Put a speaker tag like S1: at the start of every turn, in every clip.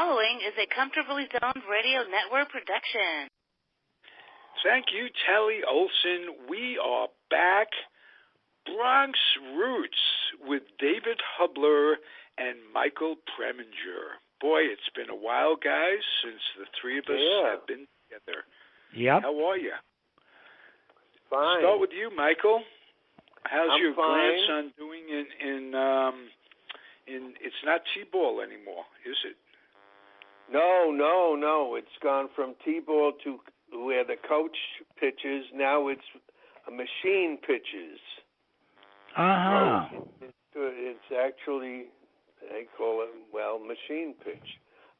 S1: following is a Comfortably Zoned Radio Network production.
S2: Thank you, Telly Olson. We are back. Bronx Roots with David Hubler and Michael Preminger. Boy, it's been a while, guys, since the three of us have been together.
S3: Yep.
S2: How are you?
S4: Fine.
S2: Start with you, Michael. How's your
S4: fine.
S2: grandson doing in it's not T-ball anymore, is it?
S4: No. It's gone from T-ball to where the coach pitches. Now it's a machine pitches.
S3: Uh-huh.
S4: It's actually, they call it, machine pitch.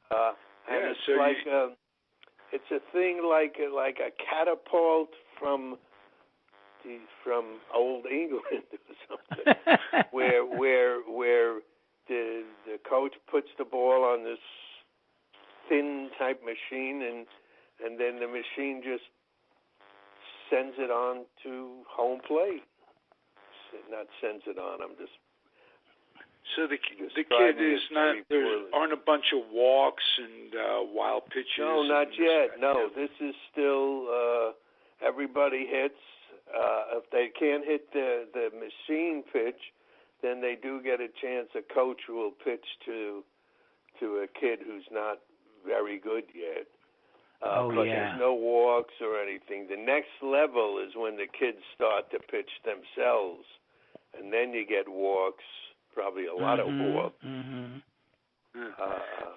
S4: And it's
S2: so
S4: like it's a thing like a catapult from old England or something, where the coach puts the ball on this thin type machine, and then the machine just sends it on to home plate. Not sends it on. I'm just.
S2: So the kid is not. There aren't a bunch of walks and wild pitches.
S4: No, not yet. No, this is still. Everybody hits. If they can't hit the machine pitch, then they do get a chance. A coach will pitch to a kid who's not very good yet. But there's no walks or anything. The next level is when the kids start to pitch themselves, and then you get walks, probably a lot of walks.
S3: Mm-hmm.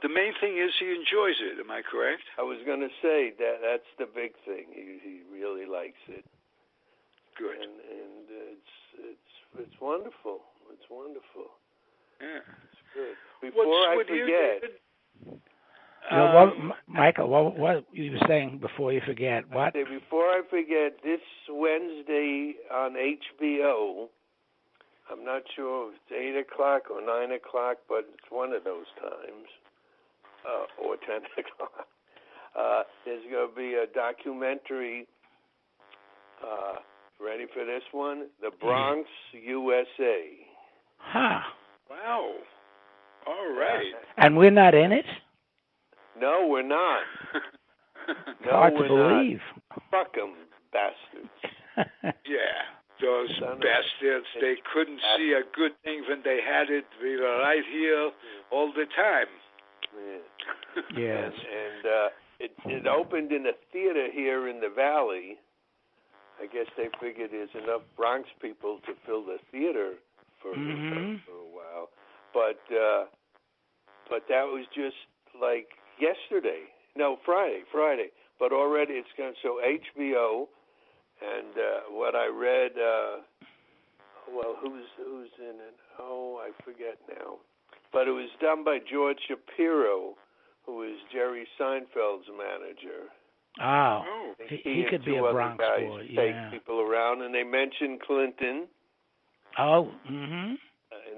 S2: The main thing is he enjoys it. Am I correct?
S4: I was going to say that's the big thing. He really likes it.
S2: Good.
S4: And it's wonderful. It's wonderful.
S2: Yeah.
S4: It's good. Before I forget.
S3: Michael, what you were saying before you forget? What?
S4: Before I forget, this Wednesday on HBO, I'm not sure if it's 8 o'clock or 9 o'clock, but it's one of those times, or 10 o'clock. There's going to be a documentary. Ready for this one? The Bronx, USA.
S3: Huh.
S2: Wow. All right.
S3: And we're not in it?
S4: No, we're not.
S3: Hard to believe.
S4: Not. Fuck them, bastards.
S2: Yeah, those bastards. They couldn't see a good thing when they had it. We were right here all the time.
S4: Yeah.
S3: Yes.
S4: And it opened in a theater here in the Valley. I guess they figured there's enough Bronx people to fill the theater for a while. But that was just like yesterday. No, Friday. But already it's going. So HBO, and what I read. Who's in it? Oh, I forget now. But it was done by George Shapiro, who is Jerry Seinfeld's manager.
S3: Oh, he could be a Bronx boy.
S4: Take people around, and they mentioned Clinton.
S3: Oh,
S4: in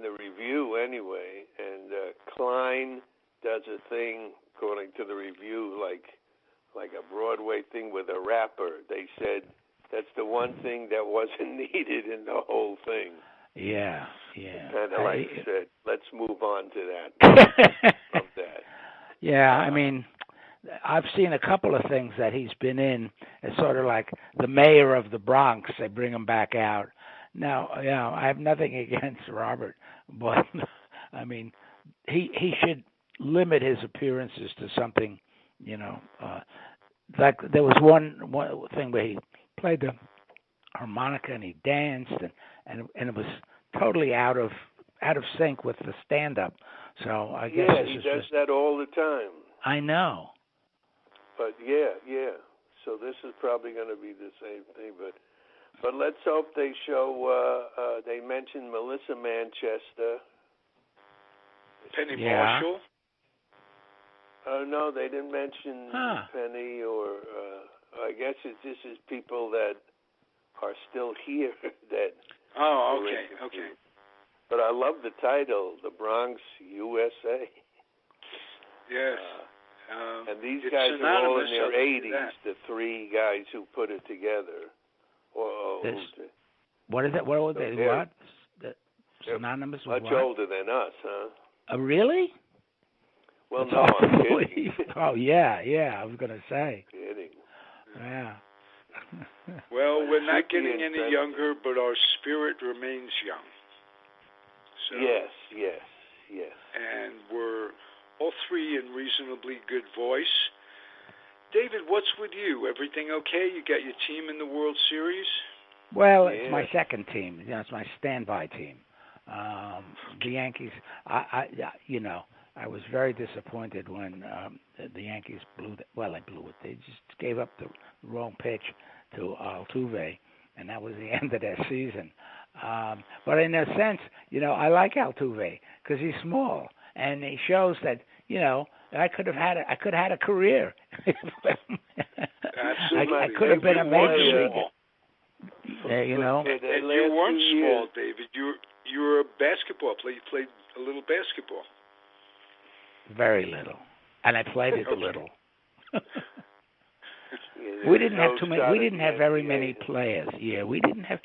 S4: the review anyway, and Klein does a thing according to the review, like a Broadway thing with a rapper. They said that's the one thing that wasn't needed in the whole thing.
S3: Yeah.
S4: Kind of like said, let's move on to that. Of that.
S3: Yeah, I mean, I've seen a couple of things that he's been in. It's sort of like the mayor of the Bronx. They bring him back out. Now, I have nothing against Robert, but I mean, he should limit his appearances to something, like there was one thing where he played the harmonica and he danced and it was totally out of sync with the stand-up. So I guess
S4: he does that all the time.
S3: I know.
S4: But yeah. So this is probably going to be the same thing, but let's hope they show. They mentioned Melissa Manchester.
S2: Penny Marshall.
S4: No, they didn't mention Penny, or I guess this is people that are still here. That.
S2: Oh, okay.
S4: But I love the title, The Bronx, USA.
S2: Yes.
S4: And these guys are all in their 80s, the three guys who put it together.
S3: What is it? What are they? What? Synonymous with
S4: much older than us, huh?
S3: Really?
S4: Well,
S3: It's
S4: no,
S3: hard
S4: I'm
S3: to
S4: kidding.
S3: believe. Oh, yeah, I was going to say.
S4: Kidding.
S3: Yeah.
S2: Well, we're not
S4: Should be
S2: getting any
S4: interesting.
S2: younger, but our spirit remains young. So,
S4: Yes.
S2: and we're all three in reasonably good voice. David, what's with you? Everything okay? You got your team in the World Series?
S3: Well, it's my second team. It's my standby team. The Yankees. I was very disappointed when the Yankees blew. They blew it. They just gave up the wrong pitch to Altuve, and that was the end of their season. But in a sense, I like Altuve because he's small, and he shows that I could have had a career.
S2: Absolutely.
S3: I could have been a major leaguer.
S2: And you weren't small, David. You were a basketball player. You played a little basketball.
S3: Very little, and I played it little. We didn't have too many. We didn't have very many players. Yeah, we didn't have.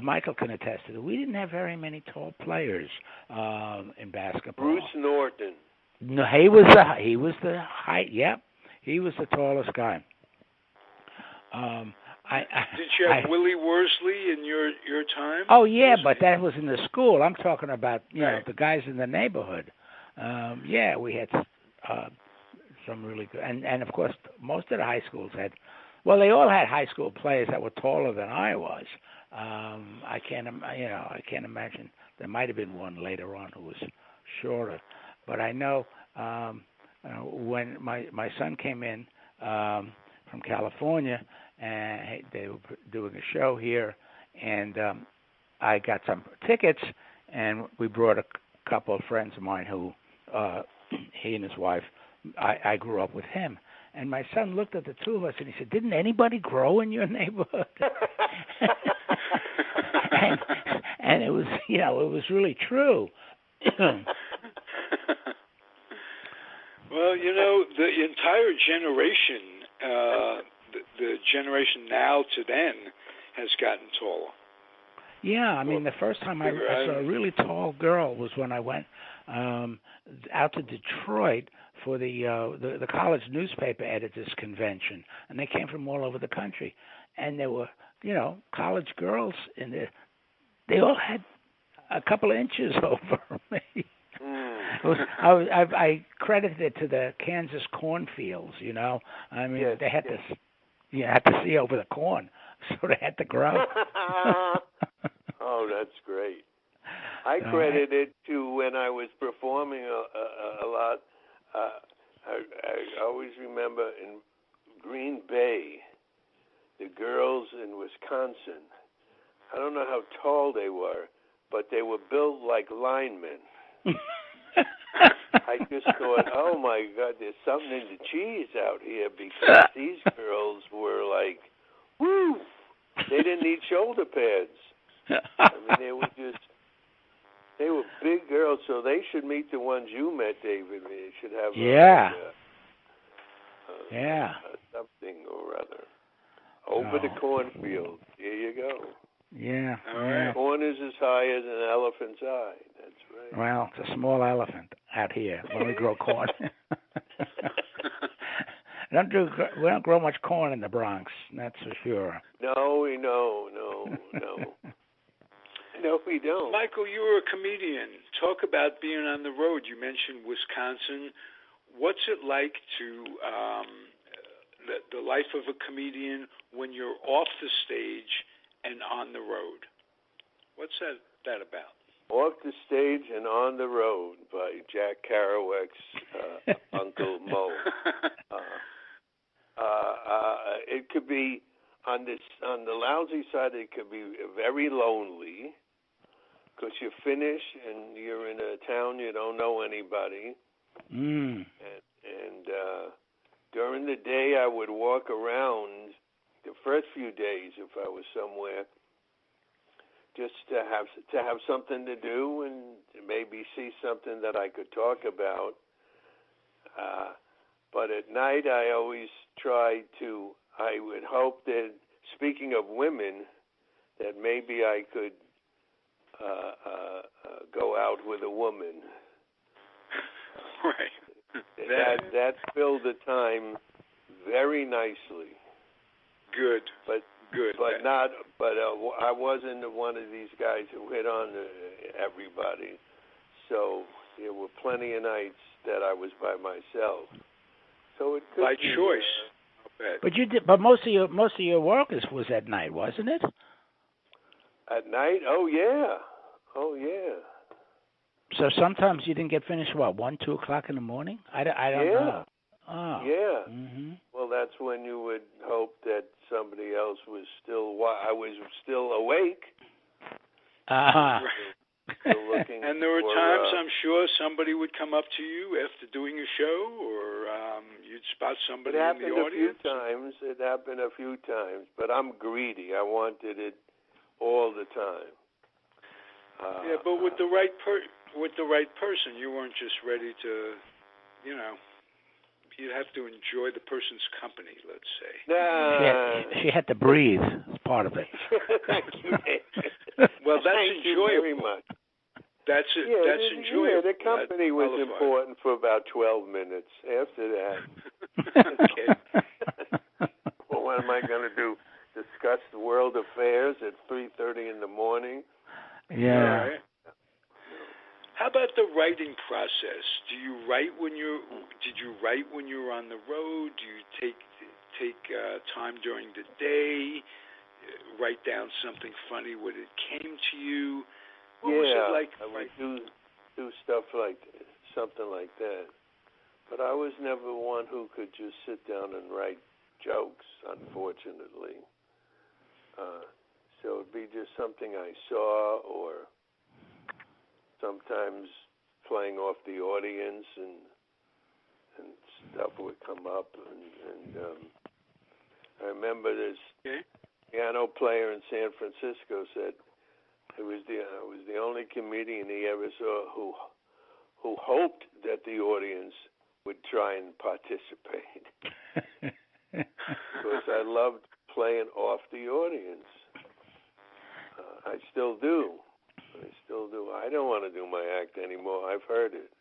S3: Michael can attest to it. We didn't have very many tall players in basketball.
S4: Bruce Norton.
S3: No, he was the height. Yep, he was the tallest guy.
S2: Did you have Willie Worsley in your time?
S3: Oh yeah, but that was in the school. I'm talking about the guys in the neighborhood. We had some really good, and of course most of the high schools had. Well, they all had high school players that were taller than I was. I can't imagine. There might have been one later on who was shorter, but I know when my son came in from California, and they were doing a show here, and I got some tickets, and we brought a couple of friends of mine who he and his wife. I grew up with him. And my son looked at the two of us and he said, "Didn't anybody grow in your neighborhood?" and it was, it was really true.
S2: Well, the entire generation, the generation now to then, has gotten taller.
S3: Yeah, I mean, the first time I saw a really tall girl was when I went out to Detroit for the college newspaper editors convention, and they came from all over the country, and there were college girls in there. They all had a couple of inches over me. I credited it to the Kansas cornfields. I mean, they had to had to see over the corn, so they had to grow.
S4: Oh, that's great. I credit it to when I was performing a lot. I always remember in Green Bay, the girls in Wisconsin. I don't know how tall they were, but they were built like linemen. I just thought, oh my God, there's something in the cheese out here, because these girls were like, woo! They didn't need shoulder pads. I mean, they were big girls, so they should meet the ones you met, David. They should have something or other. Over the cornfield. Here you go.
S3: Yeah.
S2: All right.
S4: Corn is as high as an elephant's eye. That's right.
S3: Well, it's a small elephant out here when we grow corn. We don't grow much corn in the Bronx, that's for sure.
S4: No, No, we don't.
S2: Michael, you were a comedian. Talk about being on the road. You mentioned Wisconsin. What's it like to the life of a comedian when you're off the stage and on the road? What's that about?
S4: Off the Stage and On the Road by Jack Kerouac's Uncle Mo. It could be on the lousy side. It could be very lonely because you're finished and you're in a town you don't know anybody. And during the day, I would walk around the first few days if I was somewhere, just to have something to do and maybe see something that I could talk about. But at night, I always I would hope that, speaking of women, that maybe I could go out with a woman.
S2: Right.
S4: that filled the time very nicely.
S2: Good.
S4: But I wasn't one of these guys who hit on everybody. So there were plenty of nights that I was by myself. So it could
S2: by
S4: be,
S2: choice.
S3: But you did. But most of your work was at night, wasn't it?
S4: At night? Oh yeah.
S3: So sometimes you didn't get finished. What, 1, 2 o'clock in the morning? I don't know. Oh.
S4: Yeah.
S3: Mm-hmm.
S4: Well, that's when you would hope that somebody else was still. I was still awake.
S3: Uh-huh.
S4: Still looking.
S2: And there were times, I'm sure, somebody would come up to you after doing a show, or you'd spot somebody in the audience.
S4: It happened a few times, but I'm greedy. I wanted it all the time.
S2: Yeah, but with the right person, you weren't just ready to, you'd have to enjoy the person's company, let's say.
S3: She had to breathe as part of it.
S4: Thank you, David.
S2: Well, that's
S4: Thank
S2: enjoyable.
S4: You very much.
S2: That's it.
S4: Yeah,
S2: that's enjoyable.
S4: Yeah, the company was important for about 12 minutes. After that,
S2: okay.
S4: Well, what am I going to do? Discuss the world affairs at 3:30 in the morning?
S3: Yeah.
S2: Right. How about the writing process? Did you write when you were on the road? Do you take time during the day? Write down something funny when it came to you? What was it like?
S4: I would do stuff like something like that. But I was never one who could just sit down and write jokes, unfortunately. So it'd be just something I saw, or sometimes playing off the audience, and stuff would come up. And I remember this piano player in San Francisco said I was the only comedian he ever saw who hoped that the audience would try and participate. Because I loved playing off the audience. I still do. I don't want to do my act anymore. I've heard it.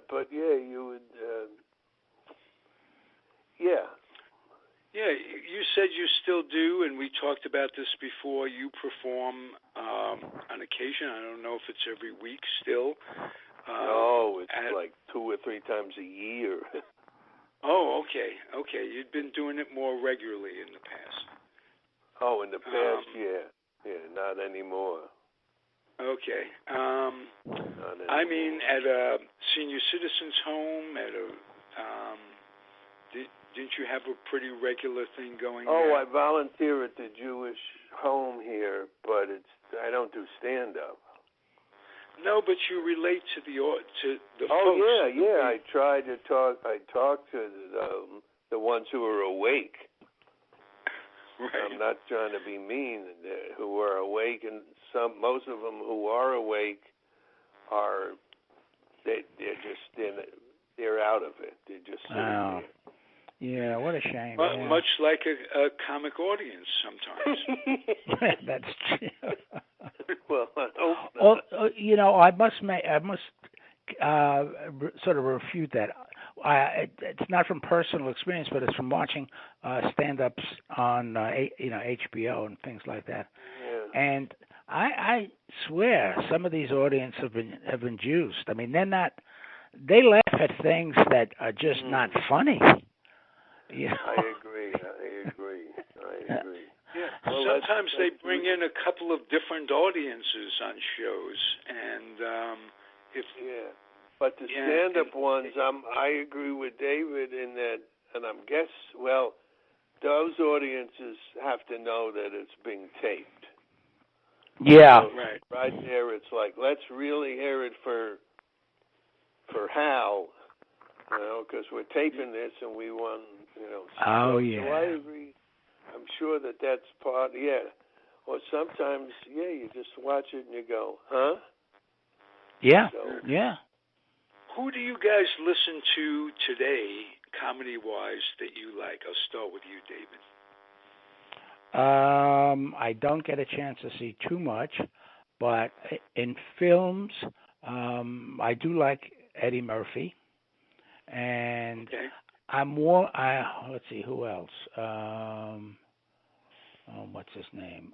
S4: But yeah, you would. Yeah,
S2: you said you still do, and we talked about this before. You perform on occasion. I don't know if it's every week still.
S4: No, it's like 2 or 3 times a year.
S2: Oh, okay. You'd been doing it more regularly in the past.
S4: Oh, in the past, yeah, not anymore.
S2: Okay. I mean, at a senior citizens home, didn't you have a pretty regular thing going there?
S4: Oh, I volunteer at the Jewish home here, but I don't do stand-up.
S2: No, but you relate to the folks.
S4: Oh, yeah. I talk to the ones who are awake.
S2: Right.
S4: I'm not trying to be mean. Who are awake, and most of them who are awake they're out of it. They're just sitting there.
S3: Yeah, what a shame.
S2: Much like a comic audience sometimes.
S3: That's true.
S4: Well, I hope not.
S3: I must sort of refute that. It's not from personal experience, but it's from watching stand-ups on HBO and things like that.
S4: Yeah.
S3: And I swear some of these audiences have been juiced. I mean, they laugh at things that are just not funny. Yeah.
S4: I agree.
S2: Yeah. Well, sometimes they bring in a couple of different audiences on shows, and
S4: but the stand-up ones, I agree with David in that, and those audiences have to know that it's being taped.
S3: Yeah.
S4: So right there, it's like, let's really hear it for Hal, because we're taping this and we want,
S3: Oh,
S4: So
S3: yeah.
S4: I agree. I'm sure that's part, Or sometimes, you just watch it and you go, huh?
S3: Yeah,
S4: So,
S3: yeah.
S2: Who do you guys listen to today, comedy-wise, that you like? I'll start with you, David.
S3: I don't get a chance to see too much, but in films, I do like Eddie Murphy, and I'm more. Let's see who else. What's his name?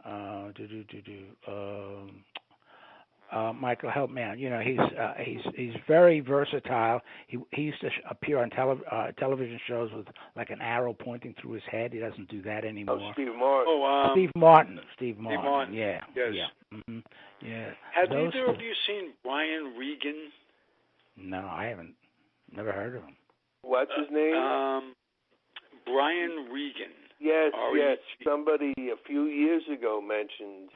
S3: Michael, help me out. You know, he's very versatile. He used to appear on television shows with like an arrow pointing through his head. He doesn't do that anymore.
S4: Oh, Steve Martin.
S3: Steve Martin. Yeah.
S2: Yes.
S3: Yeah. Mm-hmm. Yeah.
S2: Have either of you seen Brian Regan?
S3: No, I haven't. Never heard of him.
S4: What's his name?
S2: Brian Regan.
S4: Yes, yes. Somebody a few years ago mentioned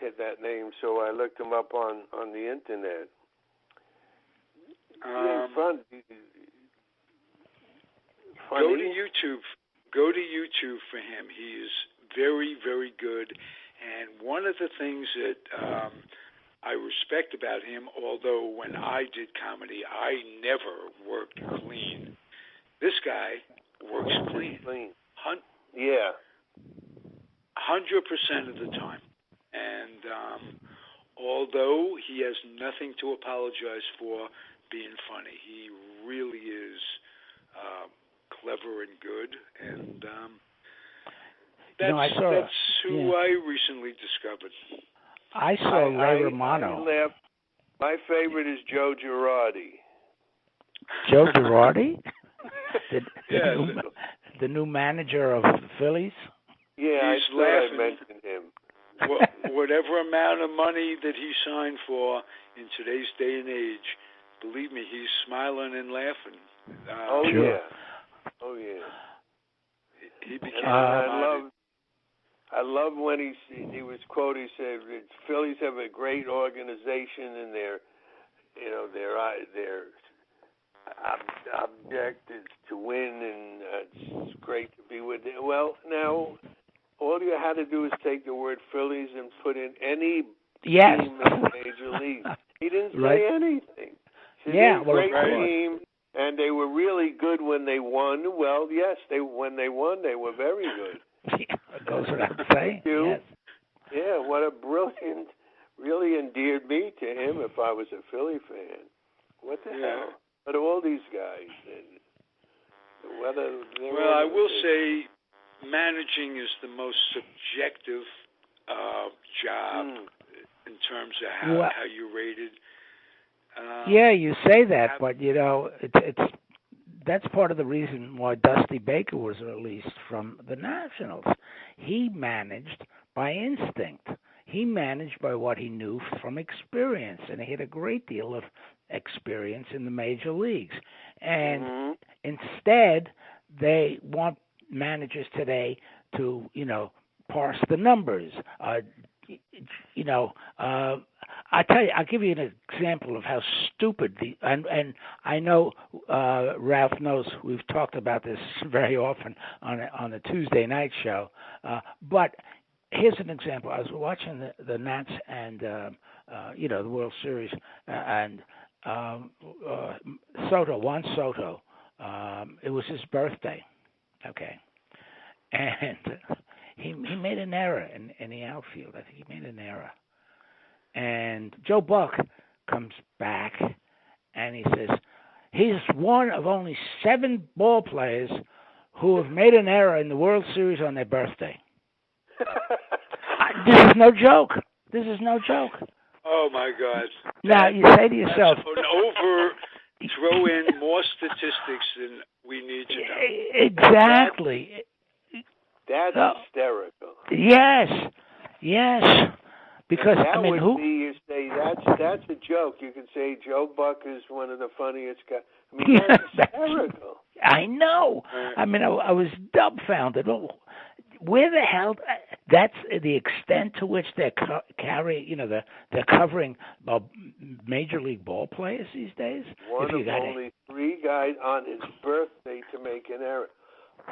S4: that name, so I looked him up on the internet. Fun.
S2: Go to YouTube. Go to YouTube for him. He is very, very good. And one of the things that I respect about him, although when I did comedy, I never worked clean. This guy works clean.
S4: Yeah.
S2: 100% of the time. And although he has nothing to apologize for being funny, he really is clever and good. And that's who I recently discovered.
S3: I saw Ray Romano.
S4: My favorite is Joe Girardi.
S3: Joe Girardi? The new manager of the Phillies?
S4: Yeah,
S2: he's laughing.
S4: I mentioned him.
S2: Whatever amount of money that he signed for in today's day and age, believe me, he's smiling and laughing.
S3: Sure.
S4: Oh yeah.
S2: He became.
S4: I love when he was quoted. He said, "Phillies have a great organization, and their object is to win, and it's great to be with them." Well, now all you had to do is take the word Phillies and put in any team in the major league. He didn't say anything. He said, great team, and they were really good when they won. Well, yes, when they won, they were very good.
S3: It goes without saying. Yes.
S4: Yeah, what a brilliant, really endeared me to him if I was a Philly fan. What the hell? But all these guys,
S2: I will say managing is the most subjective job in terms of how you rated.
S3: Yeah, you say that, but you know, that's part of the reason why Dusty Baker was released from the Nationals. He managed by instinct. He managed by what he knew from experience, and he had a great deal of experience in the major leagues. And instead, they want managers today to, parse the numbers. I tell you, I'll give you an example of how stupid and I know Ralph knows we've talked about this very often on a Tuesday night show. But here's an example. I was watching the Nats and the World Series and Juan Soto. It was his birthday. Okay, and he made an error in the outfield. I think he made an error. And Joe Buck comes back and he says, he's one of only 7 ball players who have made an error in the World Series on their birthday. This is no joke. This is no joke.
S2: Oh, my God.
S3: Now, you say to yourself...
S2: Throw in more statistics than we need to know.
S3: Exactly.
S4: That's hysterical.
S3: Yes. Because
S4: you say that's a joke. You can say Joe Buck is one of the funniest guys. I mean, that's hysterical.
S3: I know. I mean, I was dumbfounded. Where the hell? That's the extent to which they're they're covering major league ball players these days.
S4: One of only 3 guys on his birthday to make an error.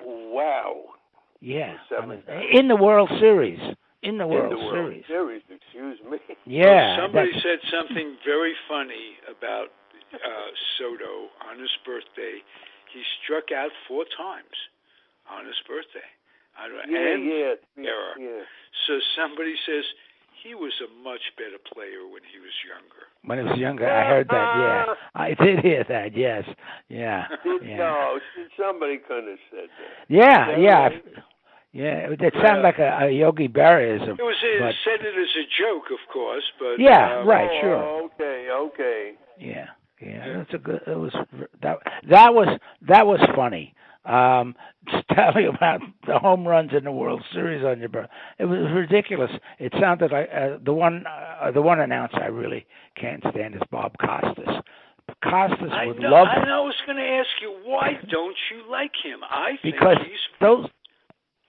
S4: Wow.
S3: Yeah. In the World Series. In the World
S4: Series, excuse me.
S3: Yeah.
S2: Well, somebody said something very funny about Soto on his birthday. He struck out 4 times on his birthday.
S4: Yeah.
S3: So
S2: somebody says he was a much better player when he was younger.
S3: When he was younger, I heard that. Yeah, I did hear that. Yes. Yeah.
S4: No, somebody couldn't have said that.
S3: Yeah. Yeah, it sounded like a Yogi Berraism.
S2: It said it as a joke, of course, but
S3: right, sure.
S4: Okay.
S3: Yeah, that's a good. It was that was funny. Just tell you about the home runs in the World Series on your birthday. It was ridiculous. It sounded like the one announcer I really can't stand is Bob Costas. Costas would love.
S2: I was going to ask you, why don't you like him?
S3: Because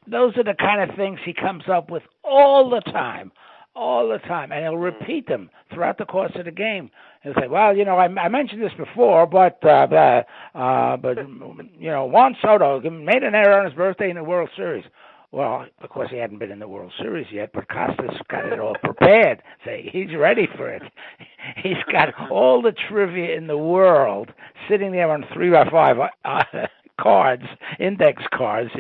S3: those are the kind of things he comes up with all the time, and he'll repeat them throughout the course of the game. He'll say, "Well, I mentioned this before, but Juan Soto made an error on his birthday in the World Series." Well, of course, he hadn't been in the World Series yet, but Costas got it all prepared. Say he's ready for it. He's got all the trivia in the world sitting there on 3x5 cards, index cards,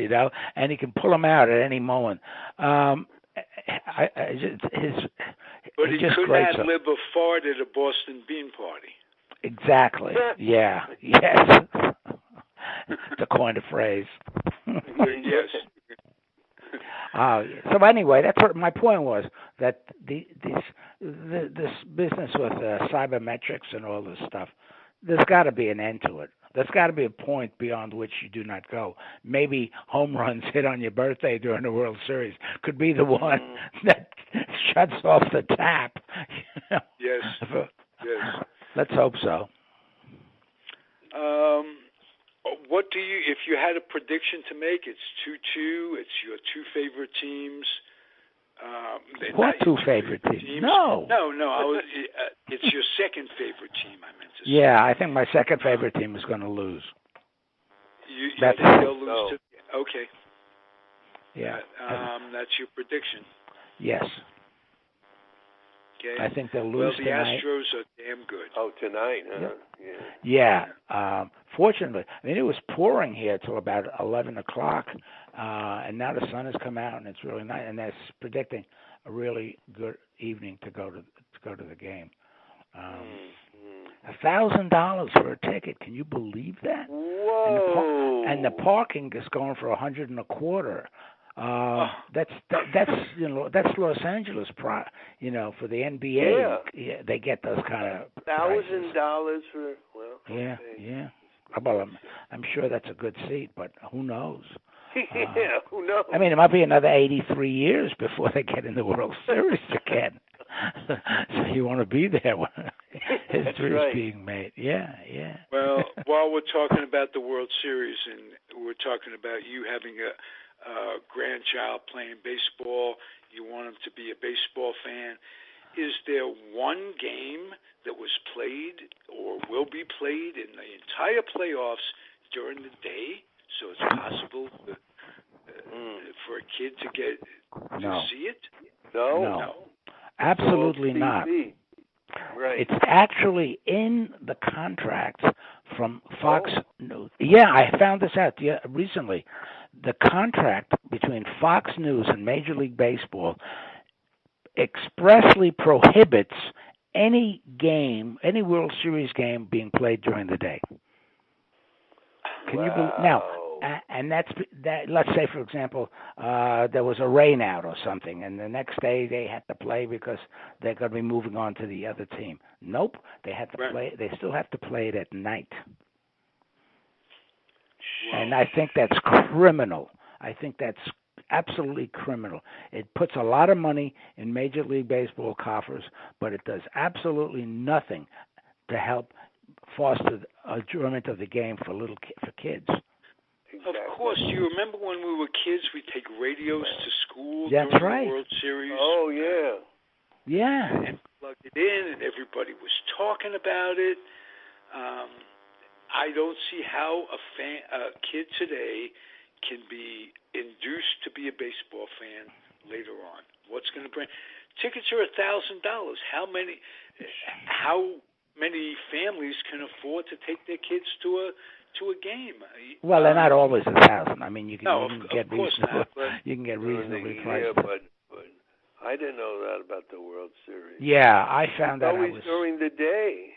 S3: and he can pull them out at any moment.
S2: But he could not live a fart at a Boston Bean Party.
S3: Exactly. Yeah. Yes. To coin a phrase.
S2: Yes.
S3: So anyway, that's what my point was. That this business with cybermetrics and all this stuff, there's got to be an end to it. There's got to be a point beyond which you do not go. Maybe home runs hit on your birthday during the World Series could be the one that shuts off the tap.
S2: Yes.
S3: Let's hope so.
S2: What do you, if you had a prediction to make, it's 2-2, it's your two favorite teams.
S3: What two favorite teams? No,
S2: it's your second favorite team, I meant to say.
S3: Yeah, I think my second favorite team is going to lose.
S2: You think they'll lose okay.
S3: Yeah.
S2: That's your prediction.
S3: Yes.
S2: Okay.
S3: I think they'll lose tonight.
S2: Well, the Astros are damn good.
S4: Oh, tonight, huh?
S3: Yeah. Fortunately, it was pouring here till about 11 o'clock, and now the sun has come out, and it's really nice. And that's predicting a really good evening to go to the game. $1,000 for a ticket. Can you believe that?
S4: Whoa!
S3: And the parking is going for $100 and a quarter. That's Los Angeles, for the NBA. Yeah, they get those kind of
S4: $1,000 for
S3: Yeah. Well, I'm sure that's a good seat, but who knows?
S4: Who knows?
S3: It might be another 83 years before they get in the World Series again. So you want to be there when history is being made. Yeah.
S2: Well, while we're talking about the World Series and we're talking about you having a grandchild playing baseball, you want him to be a baseball fan. Is there one game that was played or will be played in the entire playoffs during the day, so it's possible for a kid to get to see it?
S3: No. Absolutely not.
S4: Right.
S3: It's actually in the contract from Fox News. Yeah, I found this out recently. The contract between Fox News and Major League Baseball expressly prohibits any World Series game being played during the day. Can you believe? Now, and that. Let's say, for example, there was a rain out or something, and the next day they had to play because they're going to be moving on to the other team. Nope, they had to play. They still have to play it at night. And I think that's criminal. I think that's absolutely criminal. It puts a lot of money in Major League Baseball coffers, but it does absolutely nothing to help foster enjoyment of the game for kids.
S2: Of course. Do you remember when we were kids, we'd take radios to school
S3: during
S2: the World Series?
S4: Oh, yeah.
S3: Yeah.
S2: And plugged it in, and everybody was talking about it. I don't see how a kid today can be induced to be a baseball fan later on. What's going to bring? Tickets are $1,000. How many families can afford to take their kids to a game.
S3: Well, they're not always 1,000. I mean, you can,
S2: no,
S3: you can
S2: of
S3: get
S2: course
S3: reasonable.
S2: not, but
S3: you can get reasonably priced.
S4: Yeah, but I didn't know that about the World Series.
S3: Yeah, I found that.
S4: Always during the day.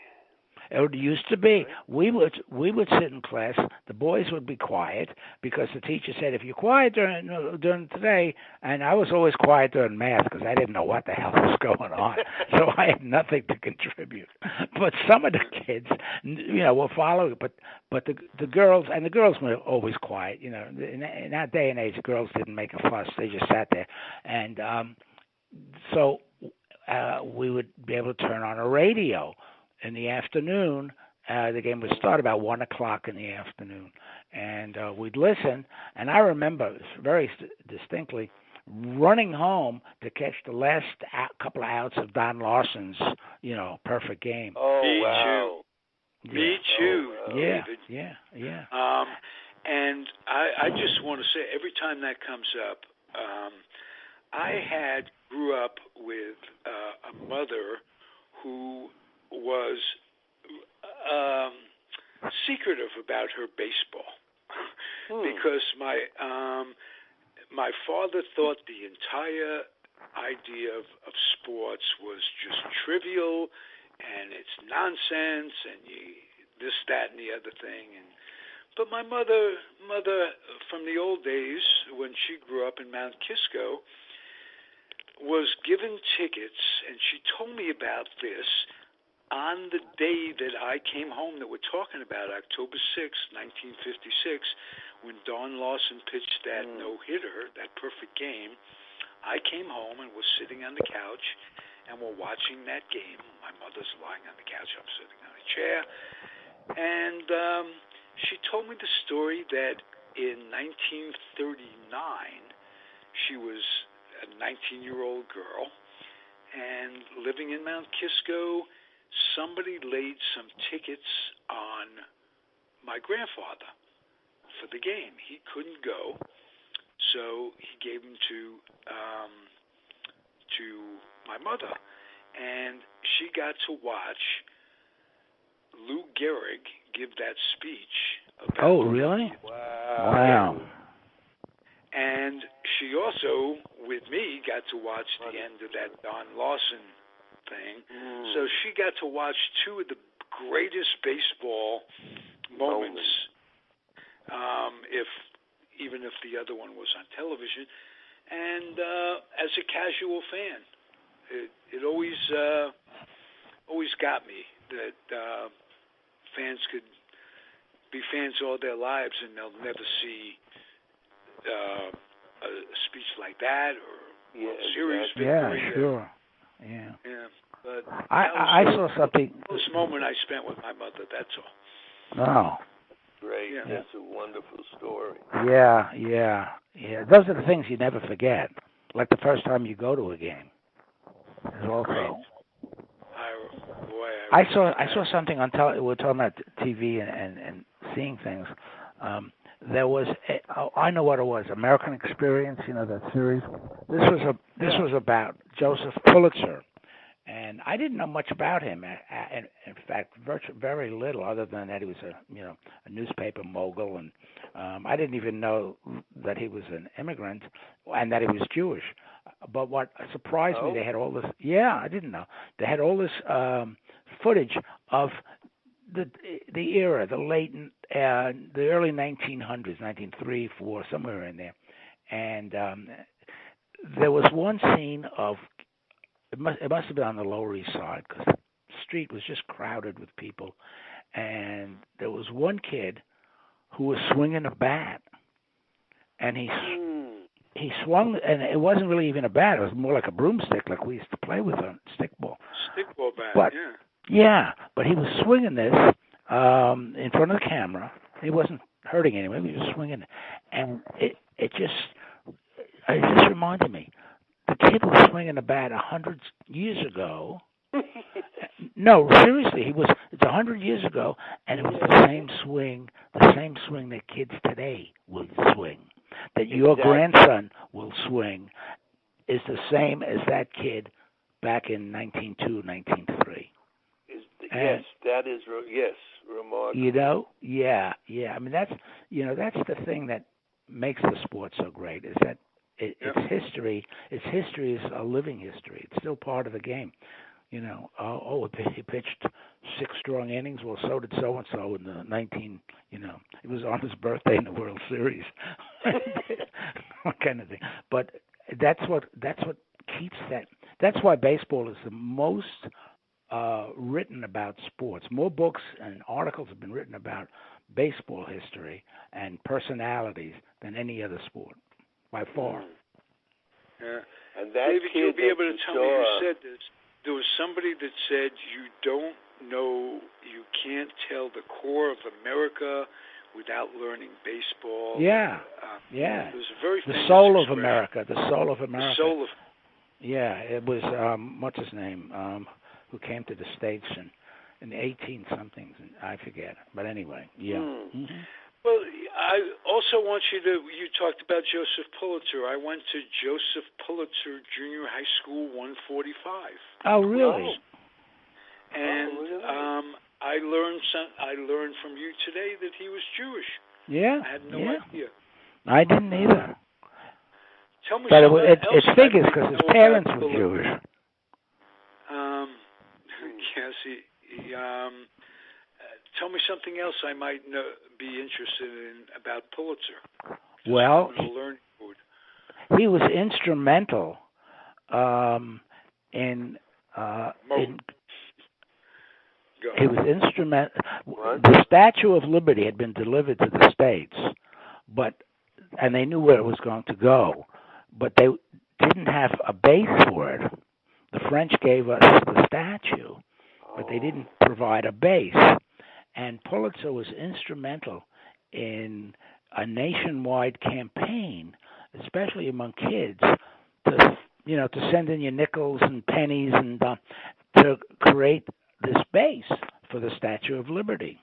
S3: It used to be. We would sit in class. The boys would be quiet because the teacher said, if you're quiet during today, and I was always quiet during math because I didn't know what the hell was going on, so I had nothing to contribute. But some of the kids, were following. But the girls were always quiet. In that day and age, girls didn't make a fuss. They just sat there, and so we would be able to turn on a radio. In the afternoon, the game would start about 1 o'clock in the afternoon, and we'd listen. And I remember very distinctly running home to catch the last couple of outs of Don Larson's, perfect game.
S4: Oh,
S2: Me
S4: wow.
S2: too. Me too.
S3: Yeah,
S2: David.
S3: yeah.
S2: And I just want to say, every time that comes up, I grew up with a mother who was secretive about her baseball because my father thought the entire idea of sports was just trivial and it's nonsense and this, that, and the other thing. But my mother from the old days when she grew up in Mount Kisco was given tickets, and she told me about this on the day that I came home that we're talking about, October 6th, 1956, when Don Larson pitched that no-hitter, that perfect game. I came home and was sitting on the couch, and we're watching that game. My mother's lying on the couch, I'm sitting on a chair. And she told me the story that in 1939, she was a 19-year-old girl, and living in Mount Kisco, somebody laid some tickets on my grandfather for the game. He couldn't go, so he gave them to my mother, and she got to watch Lou Gehrig give that speech.
S3: Oh, really? Wow.
S2: And she also, with me, got to watch the end of that Don Larson thing. So she got to watch two of the greatest baseball moments, even if the other one was on television. And as a casual fan, it always got me that fans could be fans all their lives and they'll never see a speech like that or series victory.
S3: Yeah, sure. Yeah.
S2: But
S3: I saw something.
S2: This moment I spent with my mother. That's all.
S3: Oh.
S4: Great. Yeah. That's a wonderful story.
S3: Yeah. Those are the things you never forget. Like the first time you go to a game. Also. I saw something on we're talking about TV and seeing things. There was I know what it was. American Experience, that series. This was about Joseph Pulitzer, and I didn't know much about him. In fact, very little, other than that he was a newspaper mogul, and I didn't even know that he was an immigrant and that he was Jewish. But what surprised me, they had all this. Yeah, I didn't know. They had all this footage of the era, the early 1900s, 1903, 4, somewhere in there, and there was one scene of it must have been on the Lower East Side because the street was just crowded with people, and there was one kid who was swinging a bat, and he swung, and it wasn't really even a bat; it was more like a broomstick, like we used to play with a stickball.
S2: Stickball bat,
S3: but, yeah, but he was swinging this in front of the camera. He wasn't hurting anyone. He was swinging, and it just reminded me. The kid was swinging a bat 100 years ago. No, seriously, it's 100 years ago, and it was the same swing that kids today will swing, that your grandson will swing, is the same as that kid back in 1902, 1903.
S4: yes, that is remarkable.
S3: You know, yeah. I mean, that's the thing that makes the sport so great is that its history. Its history is a living history. It's still part of the game. You know, he pitched 6 strong innings. Well, so did so and so in the 19. You know, it was on his birthday in the World Series, kind of thing. But that's what keeps that. That's why baseball is the most written about sports. More books and articles have been written about baseball history and personalities than any other sport, by far.
S2: Yeah.
S4: And that
S2: David, you'll be able to tell me who said this. There was somebody that said you can't tell the core of America without learning baseball.
S3: Yeah.
S2: It was a very
S3: the soul of America. The soul of America.
S2: The soul of.
S3: Yeah, it was what's his name? Who came to the States in the 18-somethings, I forget. But anyway, yeah. Mm-hmm.
S2: Well, I also want you talked about Joseph Pulitzer. I went to Joseph Pulitzer Junior High School 145.
S3: Oh, really?
S2: And I learned from you today that he was Jewish.
S3: Yeah.
S2: I had no idea.
S3: I didn't either.
S2: Tell me
S3: but
S2: something else.
S3: it figures because his parents were Jewish.
S2: Yes, tell me something else I might be interested in about Pulitzer.
S3: Well,
S2: he
S3: was instrumental in he was instrumental. The Statue of Liberty had been delivered to the States, and they knew where it was going to go, but they didn't have a base for it. The French gave us the statue, but they didn't provide a base. And Pulitzer was instrumental in a nationwide campaign, especially among kids, to send in your nickels and pennies and to create this base for the Statue of Liberty.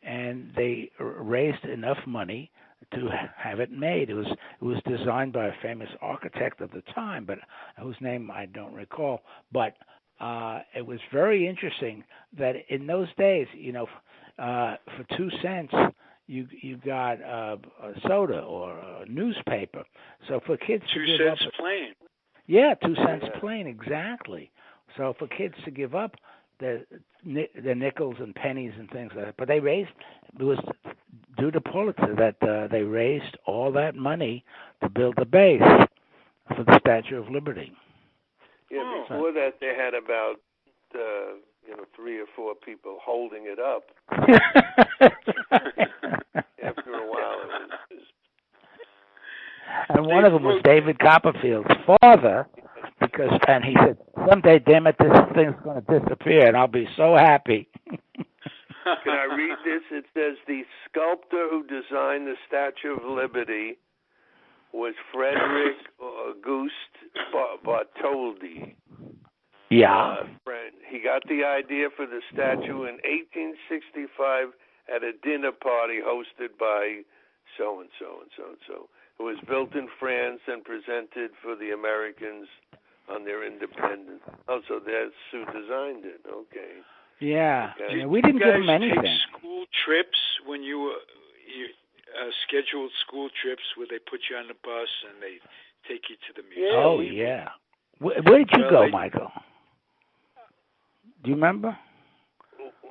S3: And they raised enough money to have it made. It was designed by a famous architect of the time, but whose name I don't recall. But it was very interesting that in those days, for 2 cents, you got a soda or a newspaper. So for kids to give up,
S2: 2 cents plain.
S3: Yeah, 2 cents plain, exactly. So for kids to give up the nickels and pennies and things like that, but it was due to Pulitzer that they raised all that money to build the base for the Statue of Liberty.
S4: Yeah, before that they had about 3 or 4 people holding it up. After a while, it was.
S3: And one of them was David Copperfield's father, and he said, "Someday, damn it, this thing's going to disappear, and I'll be so happy."
S4: Can I read this? It says the sculptor who designed the Statue of Liberty was Frederick Auguste Bartholdi.
S3: Yeah.
S4: He got the idea for the statue in 1865 at a dinner party hosted by so-and-so and so-and-so. It was built in France and presented for the Americans on their independence. Oh, so that's who designed it. Okay.
S3: Yeah.
S2: Okay.
S3: I mean, we didn't give them anything.
S2: Take school trips when you scheduled school trips where they put you on the bus and they take you to the museum.
S3: Oh, yeah. Where did you go, Michael? Do you remember?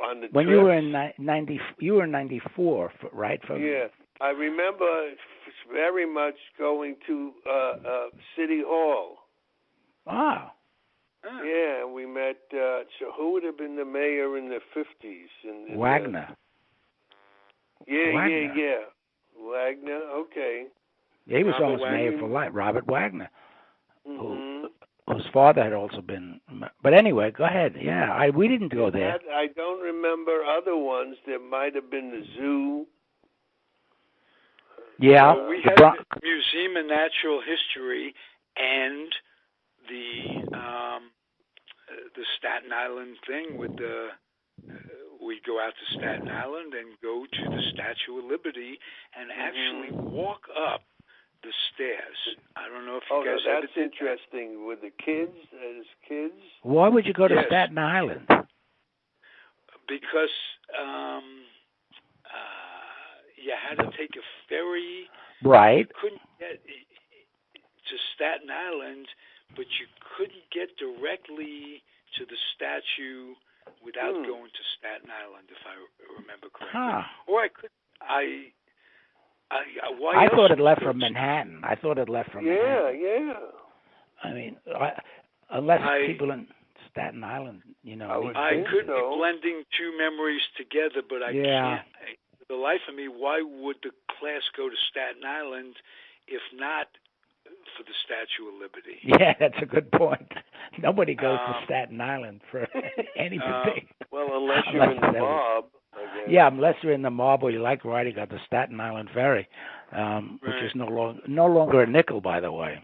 S4: On the
S3: when
S4: trips?
S3: You were in 90, you were in 94, right?
S4: Yeah, I remember very much going to City Hall.
S3: Wow.
S4: Yeah, we met. So who would have been the mayor in the 50s?
S3: Wagner.
S4: Yeah. Wagner. Okay.
S3: Yeah, he was
S4: Robert
S3: almost
S4: Wagner.
S3: mayor for life. Robert Wagner,
S4: Mm-hmm.
S3: whose father had also been. But anyway, go ahead. Yeah, we didn't go there.
S4: I don't remember other ones. There might have been the zoo.
S3: Yeah,
S2: we had the Museum of Natural History and the Staten Island thing with we'd go out to Staten Island and go to the Statue of Liberty and actually walk up the stairs. I don't know if you guys ever
S4: that's
S2: did
S4: interesting.
S2: that.
S4: With the kids, as kids.
S3: Why would you go to Staten Island?
S2: because you had to take a ferry.
S3: Right.
S2: You couldn't get to Staten Island, but you couldn't get directly to the statue without going to Staten Island, if I remember correctly.
S3: Huh.
S2: Or I could. Why
S3: I
S2: else
S3: thought it left
S2: would
S3: from Manhattan. Manhattan.
S4: Yeah.
S3: I mean, unless people in Staten Island,
S2: I could be blending two memories together, but I can't. For the life of me, why would the class go to Staten Island if not for the Statue of Liberty?
S3: Yeah, that's a good point. Nobody goes to Staten Island for anything.
S4: Well, unless you're in the mob.
S3: Yeah, unless you're in the mob or you like riding on the Staten Island Ferry, which is no longer a nickel, by the way.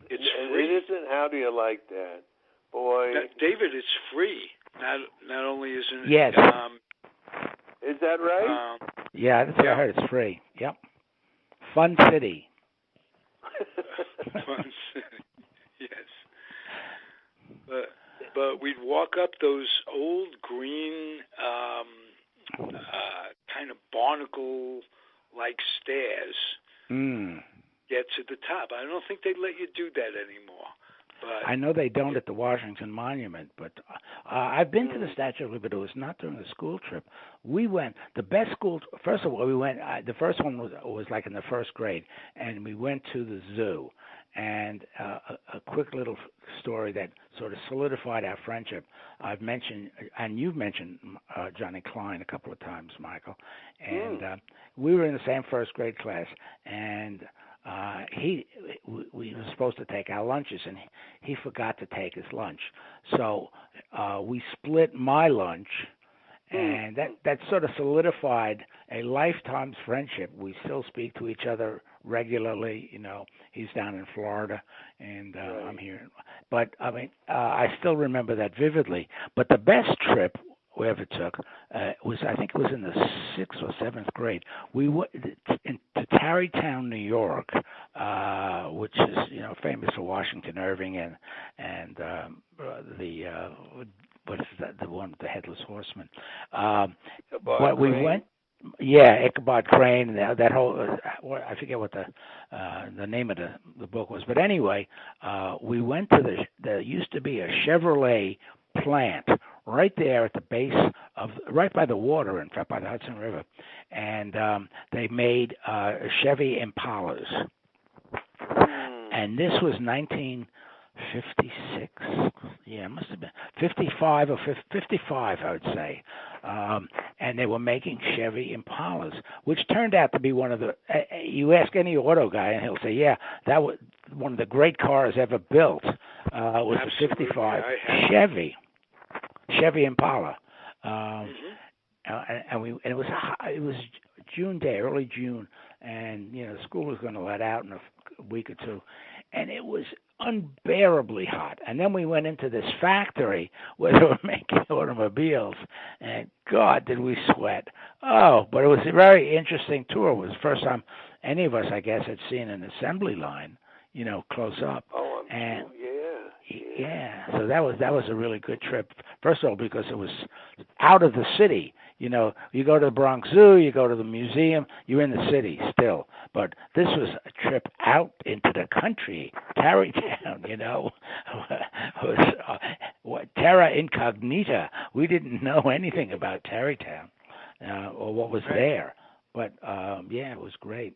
S2: It's
S4: free.
S2: It
S4: isn't. How do you like that, boy?
S2: David, it's free. Not only is it.
S3: Yes.
S4: Is that right?
S3: Yeah, that's what I heard. It's free. Yep. Fun City.
S2: Fun City. Yes. But we'd walk up those old green, kind of barnacle-like stairs. Get to the top. I don't think they let you do that anymore. But
S3: I know they don't at the Washington Monument, but I've been to the Statue of Liberty. It was not during the school trip. We went. The best school. First of all, we went. The first one was like in the first grade, and we went to the zoo. And a quick little story that sort of solidified our friendship. I've mentioned, and you've mentioned Johnny Klein a couple of times, Michael. And we were in the same first grade class, and we were supposed to take our lunches, and he forgot to take his lunch. So we split my lunch, and that sort of solidified a lifetime's friendship. We still speak to each other regularly. He's down in Florida, and I'm here. But I mean, I still remember that vividly. But the best trip we ever took was, I think it was in the 6th or 7th grade. We went to Tarrytown, New York, which is famous for Washington Irving and the what is that? The one with the headless horseman. But we went. Yeah, Ichabod Crane, and that whole. I forget what the name of the book was, but anyway, we went to there used to be a Chevrolet plant right there at the base of, right by the water, in fact, by the Hudson River, and they made Chevy Impalas, and this was 1956. Yeah, it must have been 55 or 55, I would say. And they were making Chevy Impalas, which turned out to be one of the. You ask any auto guy, and he'll say, "Yeah, that was one of the great cars ever built." Was the '55 Chevy Impala, and it was June day, early June, and the school was going to let out in a week or two, and it was unbearably hot. And then we went into this factory where they were making automobiles, and God, did we sweat. Oh, but it was a very interesting tour. It was the first time any of us, I guess, had seen an assembly line, close up.
S4: Oh,
S3: and
S4: yeah.
S3: So that was a really good trip. First of all, because it was out of the city. You go to the Bronx Zoo, you go to the museum, you're in the city still. But this was a trip out into the country, Tarrytown, was terra incognita. We didn't know anything about Tarrytown or what was there. But, it was great.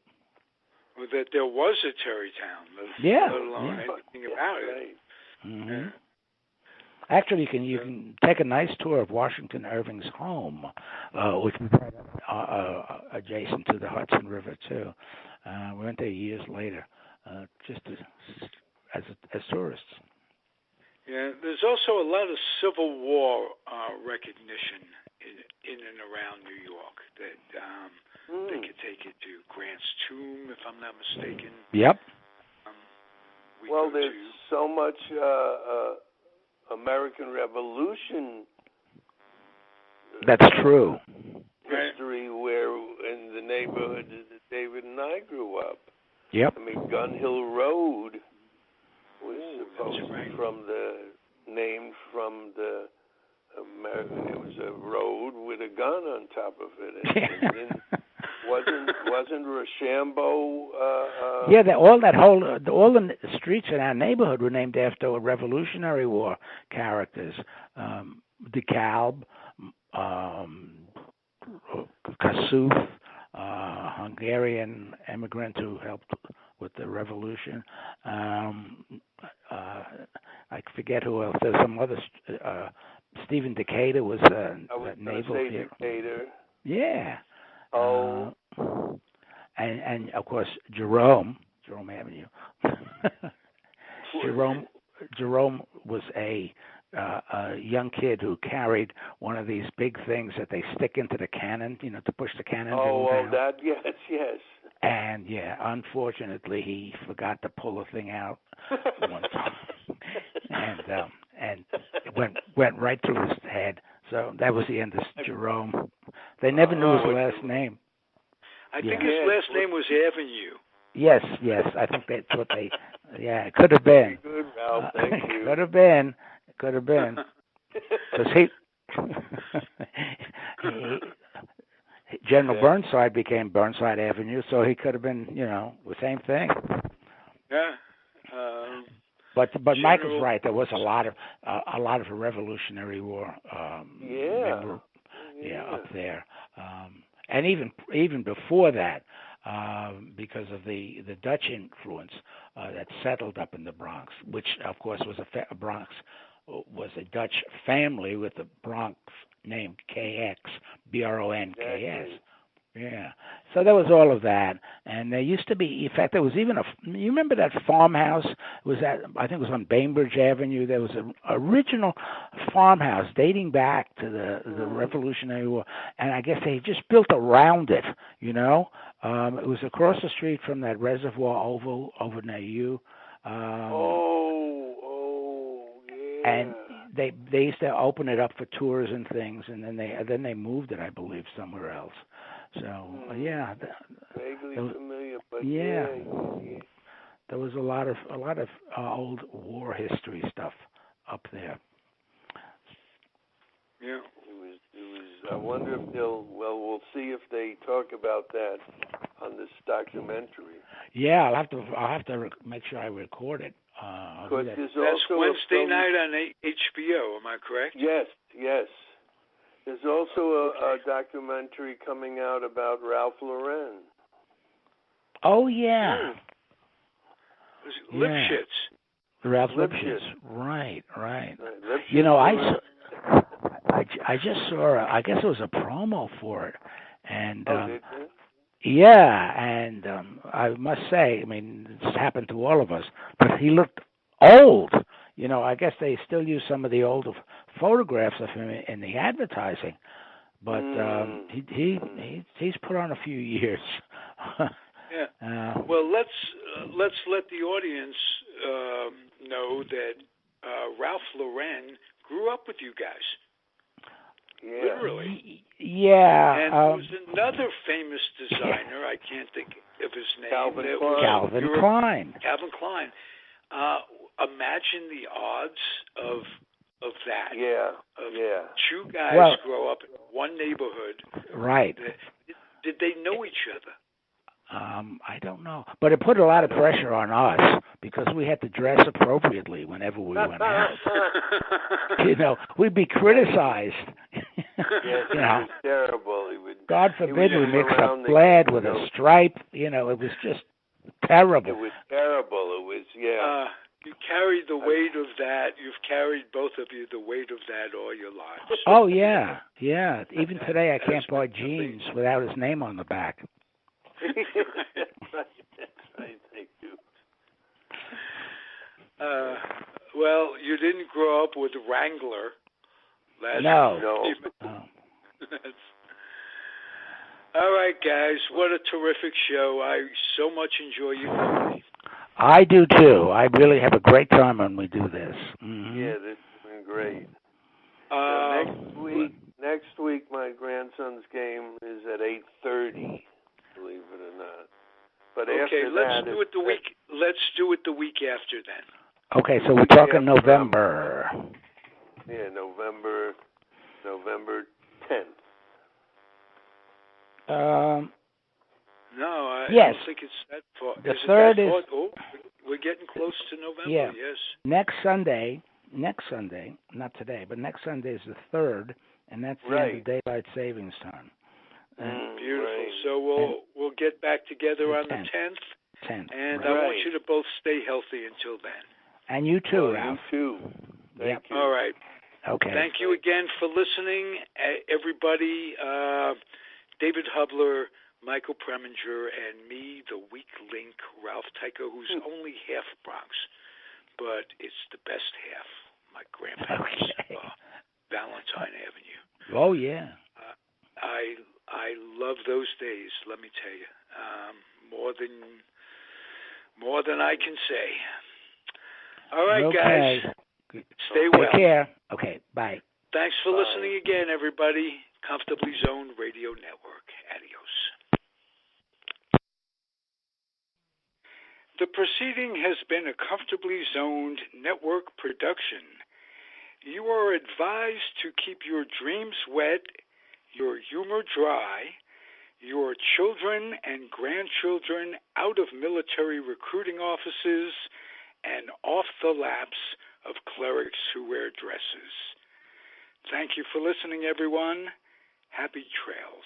S2: Well, that there was a Tarrytown. Let alone anything about it.
S3: Mm-hmm.
S2: Yeah.
S3: Actually, you can take a nice tour of Washington Irving's home, which is adjacent to the Hudson River too. We went there years later, just as tourists. Yeah,
S2: there's also a lot of Civil War recognition in and around New York that they could take you to Grant's Tomb, if I'm not mistaken.
S3: Yep.
S4: There's so much American Revolution.
S3: That's true.
S4: History where in the neighborhood that David and I grew up.
S3: Yep.
S4: I mean, Gun Hill Road was supposed to be named from the It was a road with a gun on top of it. And wasn't Rochambeau?
S3: Yeah, all the streets in our neighborhood were named after Revolutionary War characters. DeKalb, Kossuth, Hungarian immigrant who helped with the revolution. I forget who else. There's some other. Stephen Decatur was a naval hero.
S4: Decatur.
S3: Yeah.
S4: Oh.
S3: And of course Jerome Avenue. Jerome was a young kid who carried one of these big things that they stick into the cannon, to push the cannon down.
S4: That, yes.
S3: And unfortunately, he forgot to pull the thing out one time, and it went right through his head. So that was the end of Jerome. They never knew his last name.
S2: I think his last name was Avenue.
S3: Yes. I think that's what they. Yeah, it could have been.
S4: Very good, Ralph. Thank you.
S3: Could have been. Because General Burnside became Burnside Avenue, so he could have been, the same thing.
S2: Yeah.
S3: But Michael's right. There was a lot of Revolutionary War. Up there, and even before that, because of the Dutch influence that settled up in the Bronx, which of course was Bronx was a Dutch family with the Bronx name KX, Bronks. Yeah. So there was all of that, and there used to be. In fact, there was even you remember that farmhouse? I think it was on Bainbridge Avenue. There was an original farmhouse dating back to the Revolutionary War, and I guess they just built around it. It was across the street from that Reservoir Oval over near you. And they used to open it up for tours and things, and then they moved it, I believe, somewhere else. So
S4: vaguely familiar, but
S3: there was a lot of old war history stuff up there.
S4: Yeah, it was. I wonder if we'll see if they talk about that on this documentary.
S3: Yeah, I'll have to make sure I record it.
S2: That's Wednesday night on HBO. Am I correct?
S4: Yes. There's also a documentary coming out about Ralph Lauren.
S3: Oh, yeah.
S2: Lipschitz.
S3: Ralph Lipschitz. Right. I just saw, I guess it was a promo for it. And, and I must say, it's happened to all of us, but he looked old. I guess they still use some of the old photographs of him in the advertising, but he's put on a few years.
S2: Well, let's let the audience know that Ralph Lauren grew up with you guys.
S3: Yeah.
S2: Literally.
S3: Yeah.
S2: And there was another famous designer. I can't think of his name.
S3: Calvin Klein.
S2: Calvin Klein. Imagine the odds of that. Two guys grow up in one neighborhood.
S3: Right.
S2: Did they know each other?
S3: I don't know. But it put a lot of pressure on us because we had to dress appropriately whenever we went out. We'd be criticized.
S4: Yes, it was terrible.
S3: God forbid we mixed up plaid with a stripe. It was just terrible.
S4: It was terrible. It was,
S2: you carried the weight of that. You've carried, both of you, the weight of that all your lives.
S3: Oh, yeah. Even today I can't buy jeans without his name on the back.
S4: That's right. Thank you.
S2: Well, you didn't grow up with Wrangler.
S3: No.
S2: All right, guys. What a terrific show. I so much enjoy your company.
S3: I do, too. I really have a great time when we do this. Mm-hmm.
S4: Yeah, this has been great. Next week, my grandson's game is at 8:30. Believe it or not. But
S2: let's do it the week after then.
S3: Okay, so we're talking November.
S4: Yeah, November 10th?
S2: No, I
S3: yes.
S2: don't think it's that far.
S3: The
S2: is
S3: 3rd
S2: it that
S3: is.
S2: far? Oh, we're getting close to November.
S3: Yeah.
S2: Yes.
S3: Next Sunday, not today, but next Sunday is the 3rd, and that's the end of daylight savings time.
S2: Beautiful.
S4: Right.
S2: So we'll get back together on the 10th.
S3: 10th.
S2: And
S3: right.
S2: I want you to both stay healthy until then.
S3: And you too,
S4: well,
S3: Ralph.
S4: You too. Thank you.
S2: All right.
S3: Okay.
S2: Thank you again for listening, everybody. David Hubler, Michael Preminger, and me, the weak link, Ralph Tyko, who's only half Bronx, but it's the best half. My grandparents, Valentine Avenue.
S3: Oh yeah.
S2: I love those days. Let me tell you, more than I can say. All right, guys. Stay well.
S3: Take care. Okay. Bye.
S2: Thanks for listening again, everybody. Comfortably Zoned Radio Network. Adios. The proceeding has been a Comfortably Zoned Network production. You are advised to keep your dreams wet, your humor dry, your children and grandchildren out of military recruiting offices and off the laps of clerics who wear dresses. Thank you for listening, everyone. Happy trails.